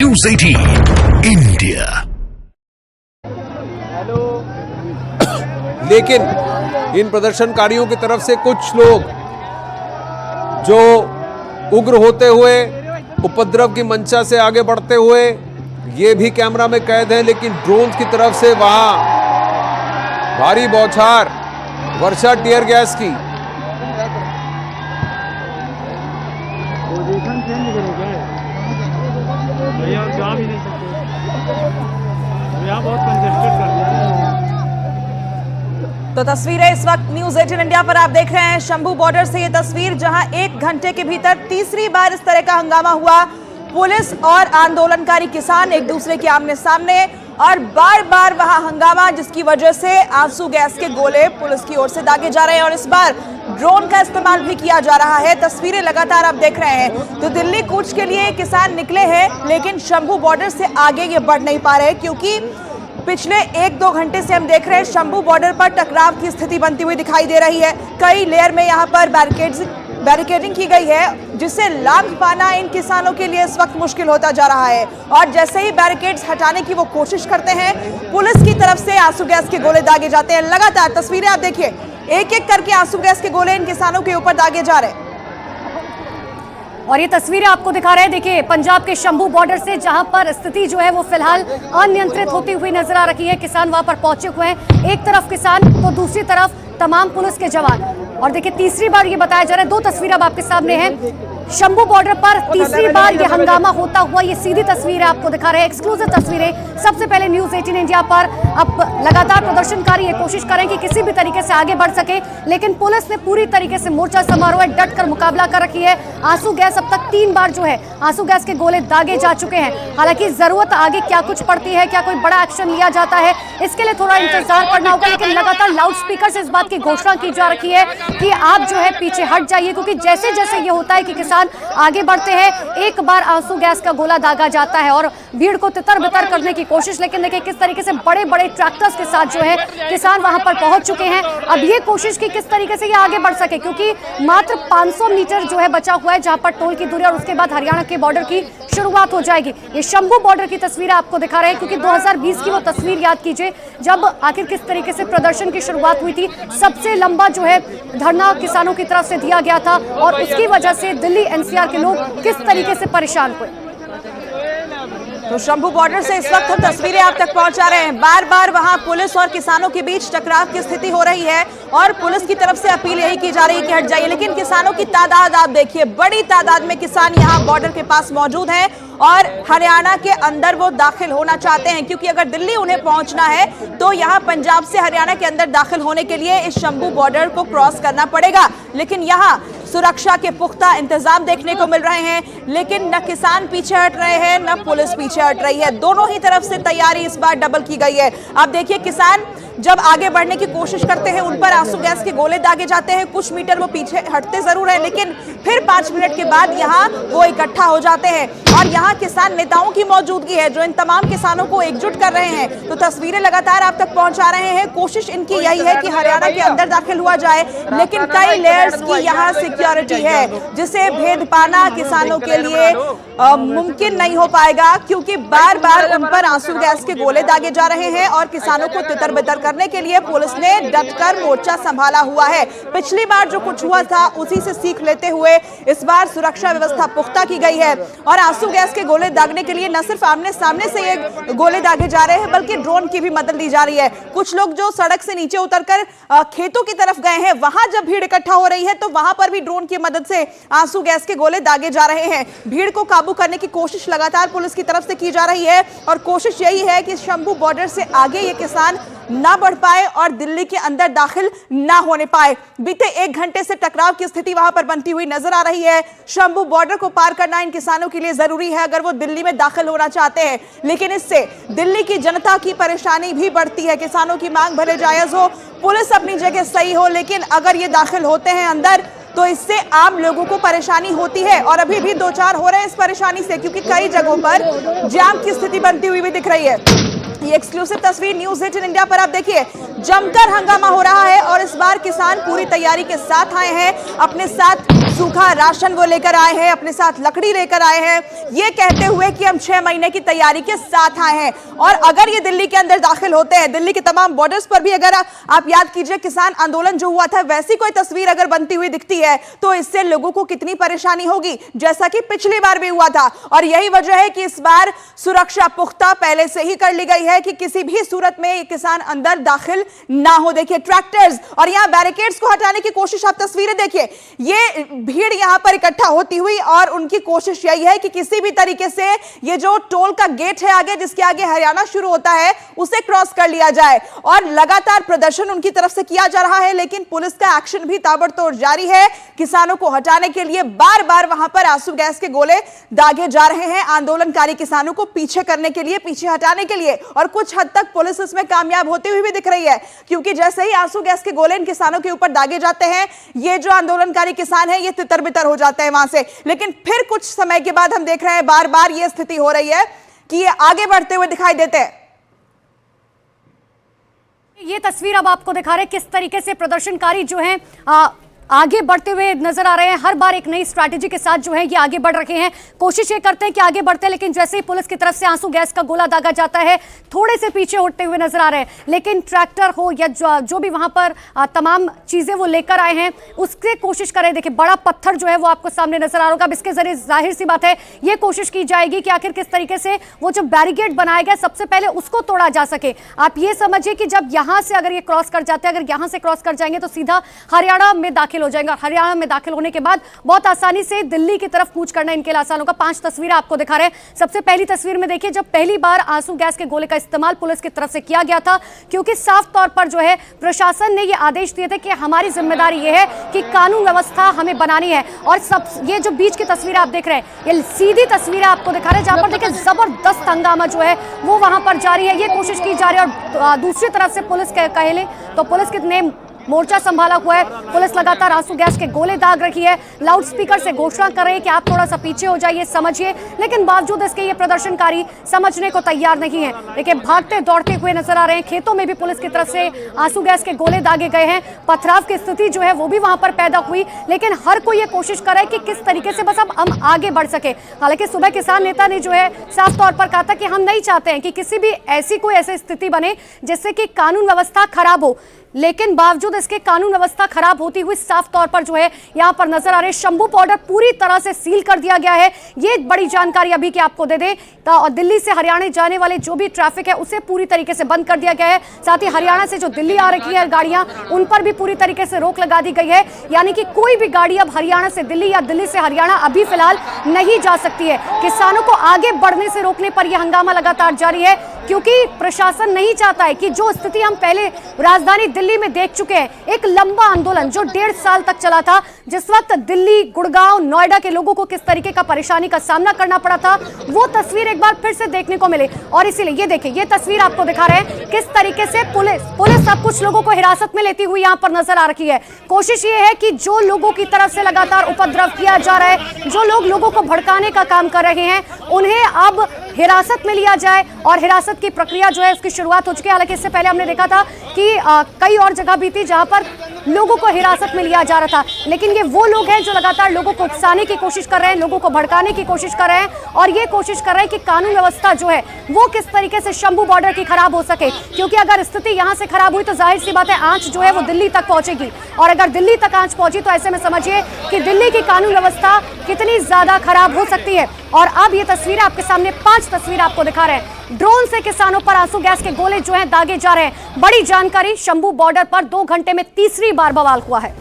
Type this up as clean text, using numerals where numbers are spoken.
News 18 India. लेकिन इन प्रदर्शनकारियों की तरफ से कुछ लोग जो उग्र होते हुए उपद्रव की मंशा से आगे बढ़ते हुए ये भी कैमरा में कैद है, लेकिन ड्रोन की तरफ से वहां भारी बौछार, वर्षा टीयर गैस की। पोजीशन चेंज करो क्या भैया, जा भी नहीं सकते भैया, बहुत कंजेस्टेड कर दिया। तो तस्वीरें इस वक्त न्यूज़ 18 इंडिया पर आप देख रहे हैं। शंभू बॉर्डर से ये तस्वीर, जहां 1 घंटे के भीतर तीसरी बार इस तरह का हंगामा हुआ। पुलिस और आंदोलनकारी किसान एक दूसरे के आमने सामने और बार बार वहां हंगामा, जिसकी वजह से आंसू गैस के गोले पुलिस की ओर से दागे जा रहे हैं और इस बार ड्रोन का इस्तेमाल भी किया जा रहा है। तस्वीरें लगातार आप देख रहे हैं। तो दिल्ली कूच के लिए किसान निकले हैं, लेकिन शंभू बॉर्डर से आगे ये बढ़ नहीं पा रहे, क्योंकि पिछले 1-2 घंटे से हम देख रहे हैं शंभू बॉर्डर पर टकराव की स्थिति बनती हुई दिखाई दे रही है। कई लेयर में यहाँ पर बैरिकेडिंग की गई है, जिससे लांघ पाना इन किसानों के लिए इस वक्त मुश्किल होता जा रहा है। और जैसे ही बैरिकेड्स हटाने की वो कोशिश करते हैं, पुलिस की तरफ से आंसू गैस के गोले दागे जाते हैं। लगातार तस्वीरें आप देखिए, एक एक करके आंसू गैस के गोले इन किसानों के ऊपर दागे जा रहे हैं। और ये तस्वीरें आपको दिखा रहे हैं, देखिए पंजाब के शंभू बॉर्डर से, जहां पर स्थिति जो है वो फिलहाल अनियंत्रित होती हुई नजर आ रही है। किसान वहां पर पहुंचे हुए हैं, एक तरफ किसान तो दूसरी तरफ तमाम पुलिस के जवान। और देखिए तीसरी बार ये बताया जा रहा है, 2 तस्वीरें अब आपके सामने हैं। शंभू बॉर्डर पर तीसरी बार ये हंगामा होता हुआ, ये सीधी तस्वीरें आपको दिखा रहे हैं, एक्सक्लूसिव तस्वीरें। सबसे पहले न्यूज़ 18 इंडिया पर अब लगातार प्रदर्शनकारी ये कोशिश करें कि किसी भी तरीके से आगे बढ़ सके, लेकिन पुलिस ने पूरी तरीके से मोर्चा समारोह डट कर मुकाबला कर रखी है। आंसू गैस अब तक 3 बार जो है आंसू गैस के गोले दागे जा चुके हैं। हालांकि जरूरत आगे क्या कुछ पड़ती है, क्या कोई बड़ा एक्शन लिया जाता है, इसके लिए थोड़ा इंतजार करना होगा। लेकिन लगातार लाउड स्पीकर से इस बात की घोषणा की जा रही है कि आप जो है पीछे हट जाइए, क्योंकि जैसे जैसे ये होता है कि किसान आगे बढ़ते हैं, एक बार आंसू गैस का गोला दागा जाता है और भीड़ को तितर बितर करने की कोशिश। लेकिन देखिए किस तरीके से बड़े बड़े ट्रैक्टर्स के साथ जो है किसान वहां पर पहुंच चुके हैं। अब ये कोशिश की किस तरीके से ये आगे बढ़ सके, क्योंकि मात्र 500 मीटर जो है बचा हुआ है, जहां पर टोल की दूरी और उसके बाद हरियाणा के बॉर्डर की शुरुआत हो जाएगी। ये शंभू बॉर्डर की तस्वीरें आपको दिखा रहे हैं, क्योंकि 2020 की वो तस्वीर याद कीजिए, जब आखिर किस तरीके से प्रदर्शन की शुरुआत हुई थी। सबसे लंबा जो है धरना किसानों की तरफ से दिया गया था और उसकी वजह से दिल्ली एनसीआर के लोग किस तरीके से परेशान हुए। तो शंभू बॉर्डर से इस वक्त हम तस्वीरें आप तक पहुंचा रहे हैं। बार बार वहां पुलिस और किसानों के बीच टकराव की स्थिति हो रही है और पुलिस की तरफ से अपील यही की जा रही है कि हट जाइए, लेकिन किसानों की तादाद आप देखिए, बड़ी तादाद में किसान यहां बॉर्डर के पास मौजूद हैं और हरियाणा के अंदर वो दाखिल होना चाहते हैं, क्योंकि अगर दिल्ली उन्हें पहुंचना है तो यहां पंजाब से हरियाणा के अंदर दाखिल होने के लिए इस शंभू बॉर्डर को क्रॉस करना पड़ेगा। लेकिन यहां सुरक्षा के पुख्ता इंतजाम देखने को मिल रहे हैं, लेकिन न किसान पीछे हट रहे हैं न पुलिस पीछे हट रही है। दोनों ही तरफ से तैयारी इस बार डबल की गई है। आप देखिए किसान जब आगे बढ़ने की कोशिश करते हैं, उन पर आंसू गैस के गोले दागे जाते हैं। कुछ मीटर वो पीछे हटते जरूर है, लेकिन फिर 5 मिनट के बाद यहाँ वो इकट्ठा हो जाते हैं और यहाँ किसान नेताओं की मौजूदगी है जो इन तमाम किसानों को एकजुट कर रहे हैं। तो तस्वीरें लगातार आप तक पहुंचा रहे हैं। कोशिश इनकी यही है कि हरियाणा के अंदर दाखिल हुआ जाए, लेकिन कई लेयर्स की यहाँ सिक्योरिटी है, जिसे भेद पाना किसानों के लिए मुमकिन नहीं हो पाएगा, क्योंकि बार बार उन पर आंसू गैस के गोले दागे जा रहे हैं और किसानों को तितर बितर करने के लिए पुलिस ने डटकर मोर्चा संभाला हुआ है। पिछली बार जो कुछ हुआ था उसी से सीख लेते हुए इस बार सुरक्षा व्यवस्था पुख्ता की गई है और आंसू गैस के गोले दागने के लिए न सिर्फ आमने सामने से ये गोले दागे जा रहे हैं, बल्कि ड्रोन की भी मदद ली जा रही है। कुछ लोग जो सड़क से नीचे उतरकर खेतों की तरफ गए हैं, वहां जब भीड़ इकट्ठा हो रही है तो वहां पर भी ड्रोन की मदद से आंसू गैस के गोले दागे जा रहे हैं। भीड़ को काबू करने की कोशिश लगातार पुलिस की तरफ से की जा रही है और कोशिश यही है कि शंभू बॉर्डर से आगे ये किसान ना बढ़ पाए और दिल्ली के अंदर दाखिल ना होने पाए। बीते 1 घंटे से टकराव की स्थिति वहां पर बनती हुई नजर आ रही है। शंभू बॉर्डर को पार करना इन किसानों के लिए जरूरी है अगर वो दिल्ली में दाखिल होना चाहते हैं, लेकिन इससे दिल्ली की जनता की परेशानी भी बढ़ती है। किसानों की मांग भले जायज हो, पुलिस अपनी जगह सही हो, लेकिन अगर ये दाखिल होते हैं अंदर तो इससे आम लोगों को परेशानी होती है और अभी भी 2-4 हो रहे हैं इस परेशानी से, क्योंकि कई जगहों पर जाम की स्थिति बनती हुई भी दिख रही है। ये एक्सक्लूसिव तस्वीर न्यूज़ 18 इंडिया पर आप देखिए, जमकर हंगामा हो रहा है और इस बार किसान पूरी तैयारी के साथ आए हैं। अपने साथ सूखा राशन वो लेकर आए हैं, अपने साथ लकड़ी लेकर आए हैं, ये कहते हुए कि हम 6 महीने की तैयारी के साथ आए हैं। और अगर ये दिल्ली के अंदर दाखिल होते हैं, दिल्ली के तमाम बॉर्डर्स पर भी अगर आप याद कीजिए किसान आंदोलन जो हुआ था, वैसी कोई तस्वीर अगर बनती हुई दिखती है तो इससे लोगों को कितनी परेशानी होगी, जैसा कि पिछली बार भी हुआ था। और यही वजह है कि इस बार सुरक्षा पुख्ता पहले से ही कर ली गई है कि किसी भी सूरत में ये किसान अंदर दाखिल ना हो। देखिए ट्रैक्टर्स और यहां बैरिकेड्स को हटाने की कोशिश, आप तस्वीरें देखिए, ये भीड़ यहां पर इकट्ठा होती हुई और उनकी कोशिश यही है कि किसी भी तरीके से ये जो टोल का गेट है आगे, जिसके आगे हरियाणा शुरू होता है, उसे क्रॉस कर लिया जाए। और लगातार प्रदर्शन उनकी तरफ से किया जा रहा है, लेकिन पुलिस का एक्शन भी ताबड़तोड़ जारी है। किसानों को हटाने के लिए बार बार वहां पर आंसू गैस के गोले दागे जा रहे हैं, आंदोलनकारी किसानों को पीछे करने के लिए, पीछे हटाने के लिए। और कुछ हद तक पुलिस इसमें कामयाब होती हुई भी दिख रही है, क्योंकि जैसे ही आंसू गैस के गोले इन किसानों के ऊपर दागे जाते हैं, ये जो आंदोलनकारी किसान है ये तितर बितर हो जाते हैं वहां से। लेकिन फिर कुछ समय के बाद हम देख रहे हैं बार बार ये स्थिति हो रही है कि ये आगे बढ़ते हुए दिखाई देते हैं। ये तस्वीर अब आपको दिखा रहे हैं किस तरीके से प्रदर्शनकारी जो हैं आगे बढ़ते हुए नजर आ रहे हैं। हर बार एक नई स्ट्रैटेजी के साथ जो है ये आगे बढ़ रहे हैं, कोशिश ये करते हैं कि आगे बढ़ते हैं, लेकिन जैसे ही पुलिस की तरफ से आंसू गैस का गोला दागा जाता है, थोड़े से पीछे हटते हुए नजर आ रहे हैं। लेकिन ट्रैक्टर हो या जो भी वहां पर तमाम चीजें वो लेकर आए हैं, उससे कोशिश करें। देखिए बड़ा पत्थर जो है वो आपको सामने नजर आ रहा होगा। अब इसके जरिए जाहिर सी बात है ये कोशिश की जाएगी कि आखिर किस तरीके से वो जो बैरिकेड बनाया गया सबसे पहले उसको तोड़ा जा सके। आप ये समझिए कि जब यहां से अगर ये क्रॉस कर जाते हैं, अगर यहां से क्रॉस कर जाएंगे तो सीधा हरियाणा में दाखिल हो जाएंगे। हरियाणा में दाखिल होने के बाद बहुत आसानी से दिल्ली की तरफ कूच करना इनके लिए आसान होगा। 5 तस्वीरें आपको दिखा रहे हैं। सबसे पहली तस्वीर में देखिए, जब पहली बार आंसू गैस के गोले का इस्तेमाल पुलिस की तरफ से किया गया था, क्योंकि साफ तौर पर जो है प्रशासन ने ये आदेश दिए थे कि हमारी जिम्मेदारी ये है कि कानून व्यवस्था हमें बनानी है। और सब ये जो बीच की तस्वीर आप देख रहे हैं, ये सीधी तस्वीरें आपको दिखा रहे हैं, जहां पर देखिए जबरदस्त हंगामा जो है वो वहां पर जारी है, ये कोशिश की जा रही है। और दूसरी तरफ से पुलिस कहे ले तो पुलिस कितने मोर्चा संभाला हुआ है, पुलिस लगातार आंसू गैस के गोले दाग रही है, लाउड स्पीकर से घोषणा कर रही है कि आप थोड़ा सा पीछे हो जाइए, समझिए। लेकिन बावजूद इसके ये प्रदर्शनकारी समझने को तैयार नहीं है। देखिए भागते दौड़ते हुए नजर आ रहे हैं। खेतों में भी पुलिस की तरफ से आंसू गैस के गोले दागे गए हैं, पथराव की स्थिति जो है वो भी वहां पर पैदा हुई। लेकिन हर कोई ये कोशिश कर रहा है कि किस तरीके से बस अब हम आगे बढ़ सके। हालांकि सुबह किसान नेता ने जो है साफ तौर पर कहा था कि हम नहीं चाहते हैं कि किसी भी ऐसी स्थिति बने जिससे कि कानून व्यवस्था खराब हो। लेकिन बावजूद इसके कानून व्यवस्था खराब होती हुई साफ तौर पर जो है यहां पर नजर आ रहे शंभू बॉर्डर पूरी तरह से सील कर दिया गया है। ये बड़ी जानकारी अभी की आपको दे दें। और दिल्ली से हरियाणा जाने वाले जो भी ट्रैफिक है उसे पूरी तरीके से बंद कर दिया गया है। साथ ही हरियाणा से जो दिल्ली आ रही है गाड़ियां, उन पर भी पूरी तरीके से रोक लगा दी गई है। यानी कि कोई भी गाड़ी अब हरियाणा से दिल्ली या दिल्ली से हरियाणा अभी फिलहाल नहीं जा सकती है। किसानों को आगे बढ़ने से रोकने पर यह हंगामा लगातार जारी है, क्योंकि प्रशासन नहीं चाहता है कि जो स्थिति हम पहले राजधानी दिल्ली में देख चुके हैं, एक लंबा आंदोलन जो 1.5 साल तक चला था, जिस वक्त दिल्ली, गुड़गांव, नोएडा के लोगों को किस तरीके का परेशानी का सामना करना पड़ा था, वो तस्वीर एक बार फिर से देखने को मिले। और इसीलिए ये देखिए, ये तस्वीर आपको दिखा रहे हैं किस तरीके से पुलिस अब कुछ लोगों को हिरासत में लेती हुई यहां पर नजर आ रही है। कोशिश ये है कि जो लोगों की तरफ से लगातार उपद्रव किया जा रहा है, जो लोग लोगों को भड़काने का काम कर रहे हैं, उन्हें अब हिरासत में लिया जाए। और हिरासत की प्रक्रिया जो है उसकी शुरुआत हो चुकी है। हालांकि इससे पहले हमने देखा था कि कई और जगह भी थी जहां पर लोगों को हिरासत में लिया जा रहा था, लेकिन ये वो लोग हैं जो लगातार लोगों को उकसाने की कोशिश कर रहे हैं, लोगों को भड़काने की कोशिश कर रहे हैं, और ये कोशिश कर रहे हैं कि कानून व्यवस्था जो है वो किस तरीके से शंभू बॉर्डर की खराब हो सके। क्योंकि अगर स्थिति यहां से खराब हुई तो जाहिर सी बात है आंच जो है वो दिल्ली तक पहुंचेगी, और अगर दिल्ली तक आंच पहुंची तो ऐसे में समझिए कि दिल्ली की कानून व्यवस्था कितनी ज्यादा खराब हो सकती है। और अब ये तस्वीरें आपके सामने, 5 तस्वीरें आपको दिखा रहे हैं। ड्रोन से किसानों पर आंसू गैस के गोले जो हैं दागे जा रहे हैं। बड़ी जानकारी, शंभू बॉर्डर पर 2 घंटे में तीसरी बार बवाल हुआ है।